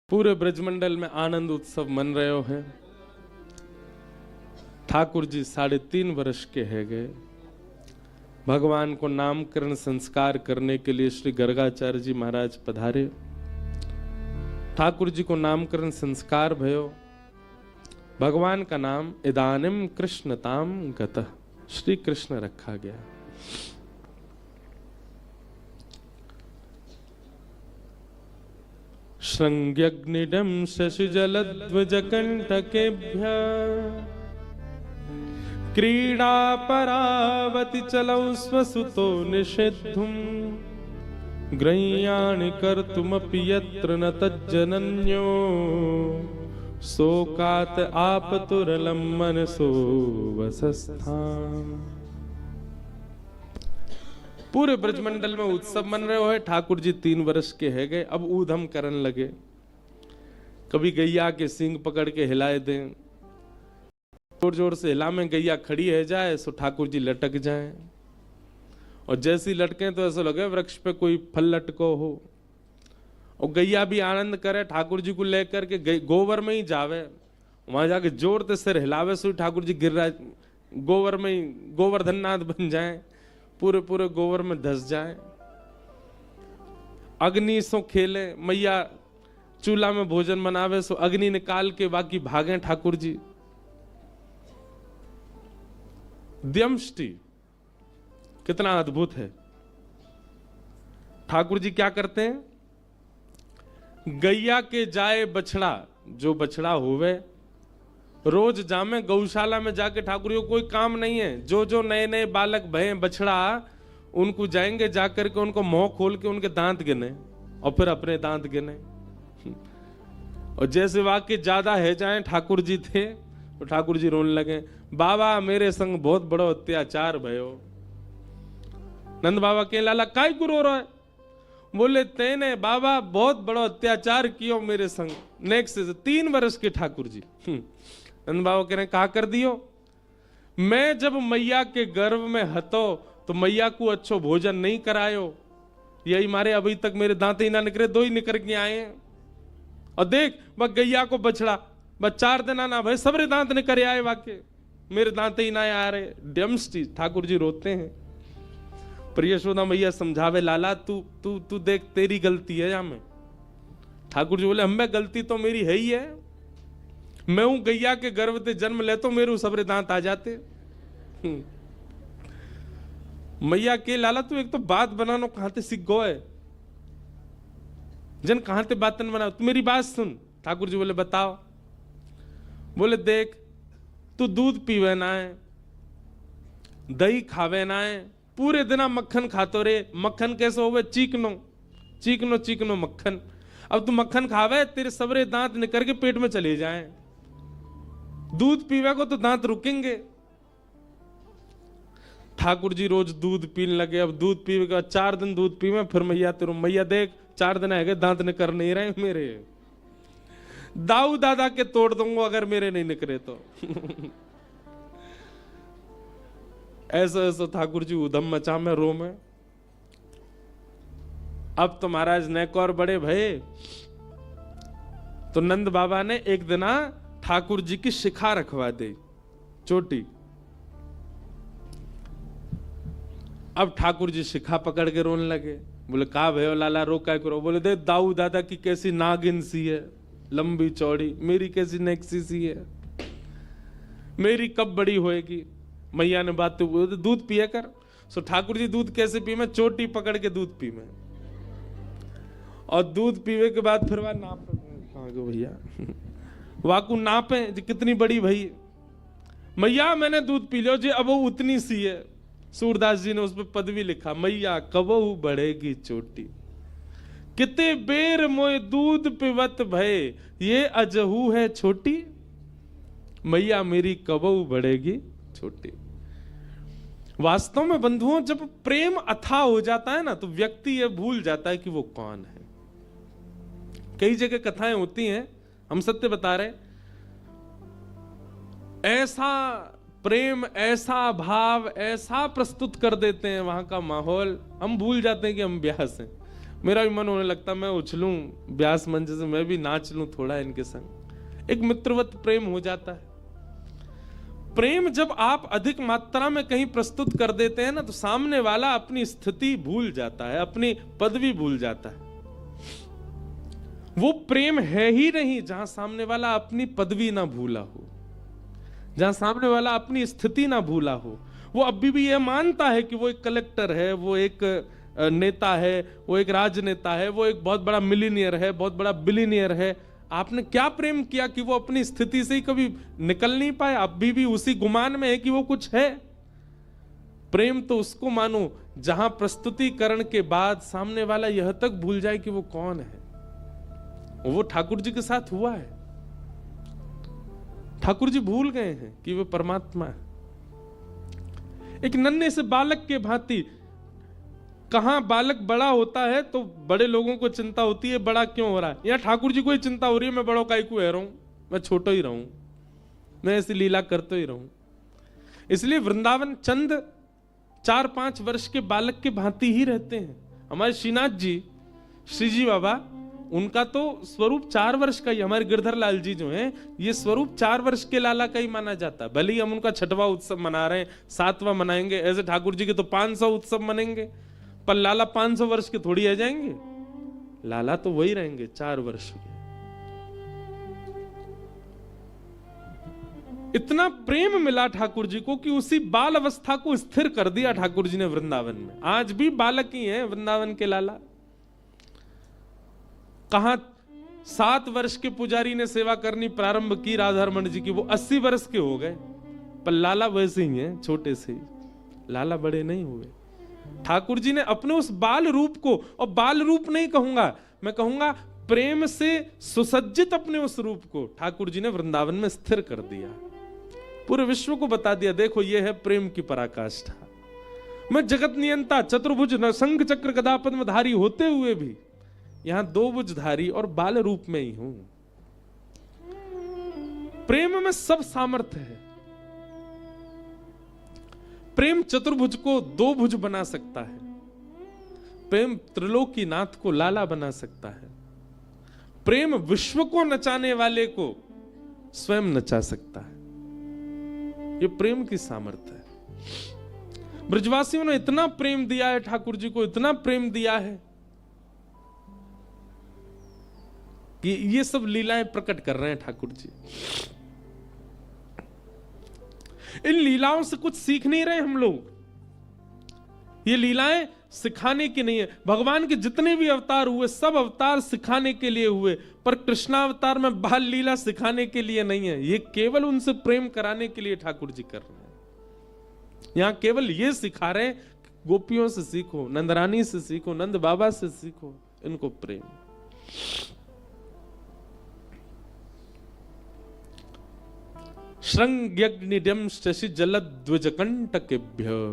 पूरे ब्रजमंडल में आनंद उत्सव मन रहे है। ठाकुर जी 3.5 वर्ष के है गए। भगवान को नामकरण संस्कार करने के लिए श्री गर्गाचार्य जी महाराज पधारे। ठाकुर जी को नामकरण संस्कार भयो। भगवान का नाम इदानिम कृष्णताम गतः, श्री कृष्ण रखा गया। श्रृंग्यग्निडं शशिजलध्वजकण्टकेभ्यः क्रीडा परावति चलौ स्वसुतो निषेद्धुं ग्रह्याणि कर्तुमपि यत्र न तज्जनन्यो शोकात् आपतुरलं मनसो वसस्थाम्। पूरे ब्रजमंडल में उत्सव मन रहे हो। ठाकुर जी 3 वर्ष के है गए। अब ऊधम करन लगे। कभी गैया के सींग पकड़ के हिलाए दें, जोर जोर से हिला में गैया खड़ी है जाए सो ठाकुर जी लटक जाएं, और जैसी लटके तो ऐसा लगे वृक्ष पे कोई फल लटको हो। और गैया भी आनंद करे, ठाकुर जी को लेकर के गोबर में ही जावे, वहां जाके जोर से सिर हिलावे सो ठाकुर जी गिर रहा गोबर में ही गोवर्धननाथ बन जाए, पूरे पूरे गोबर में धस जाए। अग्नि सो खेले, मैया चूल्हा में भोजन बनावे सो अग्नि निकाल के बाकी भागे ठाकुर जी। द्यमष्टि कितना अद्भुत है। ठाकुर जी क्या करते हैं, गैया के जाए बछड़ा, जो बछड़ा होवे रोज जामे गौशाला में जाके ठाकुर जी को कोई काम नहीं है। जो जो नए नए बालक भय बछड़ा उनको जाएंगे, जाकर के उनको मुंह खोल के उनके दांत गिने और फिर अपने दांत गिने। और जैसे वाक्य ज्यादा है जाए ठाकुर जी थे तो ठाकुर जी रोने लगे, बाबा मेरे संग बहुत बड़ो अत्याचार भयो। नंद बाबा के लाला काय को रो रहा है? बोले तेने बाबा बहुत बड़ो अत्याचार कियो मेरे संग। नेक्स्ट 3 वर्ष के ठाकुर जी। नंद बाबा कह रहे कहा कर दियो, मैं जब मैया के गर्भ में हतो तो मैया को अच्छो भोजन नहीं करायो, यही मारे अभी तक मेरे दांत ही ना निकले, 2 ही निकल के आए हैं। और देख वह गैया को बछड़ा बस 4 दिन ना भाई सबरे दांत निकल आए, वाके मेरे दांत ही ना आ रहे। डेम्स्टी ठाकुर जी रोते हैं। पर यशोदा मैया समझावे, लाला तू तू तू देख तेरी गलती है। या में ठाकुर जी बोले हमें गलती तो मेरी है ही है। मैं हूं गैया के गर्भ से जन्म ले तो मेरे सबरे दांत आ जाते। मैया के लाला तू एक तो बात बनानो कहां से सीख गो है, जन कहां से बातन बना, तू मेरी बात सुन। ठाकुर जी बोले बताओ। बोले देख तू दूध पीवे ना है, दही खावे ना है, पूरे दिन मक्खन खातो रे। मक्खन कैसे होवे? चीकनो चीकनो चीकनो मक्खन। अब तू मक्खन खावे तेरे सबरे दांत निकल के पेट में चले जाएं। दूध पीवे को तो दांत रुकेंगे। ठाकुर जी रोज दूध पीने लगे। अब दूध पीवे का 4 दिन दूध पीवे, फिर मैया तेरू मैया देख 4 दिन है दांत निकल नहीं रहे मेरे, दाऊ दादा के तोड़ दूंगा अगर मेरे नहीं निकले तो। ऐसा ऐसा ठाकुर जी उधम मचा में रो में। अब तो महाराज नेक और बड़े भये तो नंद बाबा ने एक दिन ठाकुर जी की शिखा रखवा दी, चोटी। अब ठाकुर जी शिखा पकड़ के रोने लगे। बोले कहा भयो लाला रो क्या करो? बोले दे दाऊ दादा की कैसी नागिन सी है, लंबी चौड़ी, मेरी कैसी नेक्सी सी है, मेरी कब बड़ी होएगी? मैया ने बात तो दूध पिया कर। सो ठाकुर जी दूध कैसे पी? मैं चोटी पकड़ के दूध पी मैं, और दूध पीवे के बाद फिर वह नाप कहाँ गो भैया वाकू नापे कितनी बड़ी भई मैया मैंने दूध पी लियो जी, अब वो उतनी सी है। सूरदास जी ने उस पर पदवी लिखा, मैया कबहू बढ़ेगी चोटी, किते बेर मोए दूध पिवत भय, ये अजहू है छोटी, मैया मेरी कबहू बढ़ेगी छोटी। वास्तव में बंधुओं जब प्रेम अथाह हो जाता है ना तो व्यक्ति ये भूल जाता है कि वो कौन है। कई जगह कथाएं होती हैं, हम सत्य बता रहे, ऐसा प्रेम ऐसा भाव ऐसा प्रस्तुत कर देते हैं वहां का माहौल, हम भूल जाते हैं कि हम ब्यास हैं। मेरा भी मन होने लगता मैं उछलूं व्यास मंच से, मैं भी नाच लूं थोड़ा इनके संग। एक मित्रवत प्रेम हो जाता है। प्रेम जब आप अधिक मात्रा में कहीं प्रस्तुत कर देते हैं ना, तो सामने वाला अपनी स्थिति भूल जाता है, अपनी पदवी भूल जाता है। वो प्रेम है ही नहीं जहां सामने वाला अपनी पदवी ना भूला हो, जहां सामने वाला अपनी स्थिति ना भूला हो। वो अभी भी यह मानता है कि वो एक कलेक्टर है, वो एक नेता है, वो एक राजनेता है, वो एक बहुत बड़ा मिलीनियर है, बहुत बड़ा बिलीनियर है। आपने क्या प्रेम किया कि वो अपनी स्थिति से ही कभी निकल नहीं पाए? अभी भी उसी गुमान में है कि वो कुछ है। प्रेम तो उसको मानो जहां प्रस्तुतिकरण के बाद सामने वाला यह तक भूल जाए कि वो कौन है। वो ठाकुर जी के साथ हुआ है। ठाकुर जी भूल गए हैं कि वो परमात्मा है। एक नन्हे से बालक के भांति, कहां बालक बड़ा होता है तो बड़े लोगों को चिंता होती है बड़ा क्यों हो रहा है। यहां ठाकुर जी को ही चिंता हो रही है मैं बड़ों का क्यों रहा हूं, मैं छोटा ही रहूं, मैं ऐसी लीला करते ही रहूं। इसलिए वृंदावन चंद 4-5 वर्ष के बालक के भांति ही रहते हैं। हमारे श्रीनाथ जी, श्री जी बाबा, उनका तो स्वरूप 4 वर्ष का ही। हमारे गिरधर लाल जी जो हैं, ये स्वरूप 4 वर्ष के लाला का ही माना जाता है। भले ही हम उनका 6वां उत्सव मना रहे हैं, 7वां मनाएंगे, ऐसे ठाकुर जी के तो 500 उत्सव मनेंगे, पर लाला 500 वर्ष के थोड़ी रह जाएंगे। लाला तो वही रहेंगे 4 वर्ष के। इतना प्रेम मिला ठाकुर जी को कि उसी बाल अवस्था को स्थिर कर दिया ठाकुर जी ने वृंदावन में। आज भी बालक ही हैं वृंदावन के लाला। कहां 7 वर्ष के पुजारी ने सेवा करनी प्रारंभ की राधारमण जी की, वो 80 वर्ष के हो गए, पर लाला वैसे ही हैं, छोटे से ही। लाला बड़े नहीं हुए। ठाकुर जी ने अपने उस बाल रूप को, और बाल रूप नहीं कहूंगा मैं, कहूंगा प्रेम से सुसज्जित अपने उस रूप को ठाकुर जी ने वृंदावन में स्थिर कर दिया। पूरे विश्व को बता दिया, देखो ये है प्रेम की पराकाष्ठा। मैं जगत नियंता, चतुर्भुज, शंख चक्र गदा पद्मधारी होते हुए भी यहां 2 भुजधारी और बाल रूप में ही हूं। प्रेम में सब सामर्थ्य है। प्रेम चतुर्भुज को 2 भुज बना सकता है। प्रेम त्रिलोकीनाथ को लाला बना सकता है। प्रेम विश्व को नचाने वाले को स्वयं नचा सकता है। ये प्रेम की सामर्थ्य है। ब्रजवासियों ने इतना प्रेम दिया है ठाकुर जी को, इतना प्रेम दिया है कि ये सब लीलाएं प्रकट कर रहे हैं ठाकुर जी। इन लीलाओं से कुछ सीख नहीं रहे हम लोग। ये लीलाएं सिखाने की नहीं है। भगवान के जितने भी अवतार हुए, सब अवतार सिखाने के लिए हुए, पर कृष्णावतार में बाल लीला सिखाने के लिए नहीं है। ये केवल उनसे प्रेम कराने के लिए ठाकुर जी कर रहे हैं। यहां केवल ये सिखा रहे हैं, गोपियों से सीखो, नंदरानी से सीखो, नंद बाबा से सीखो इनको प्रेम। श्रृंग्यग्निड्यं शशि जलद्विजकंटकेभ्यः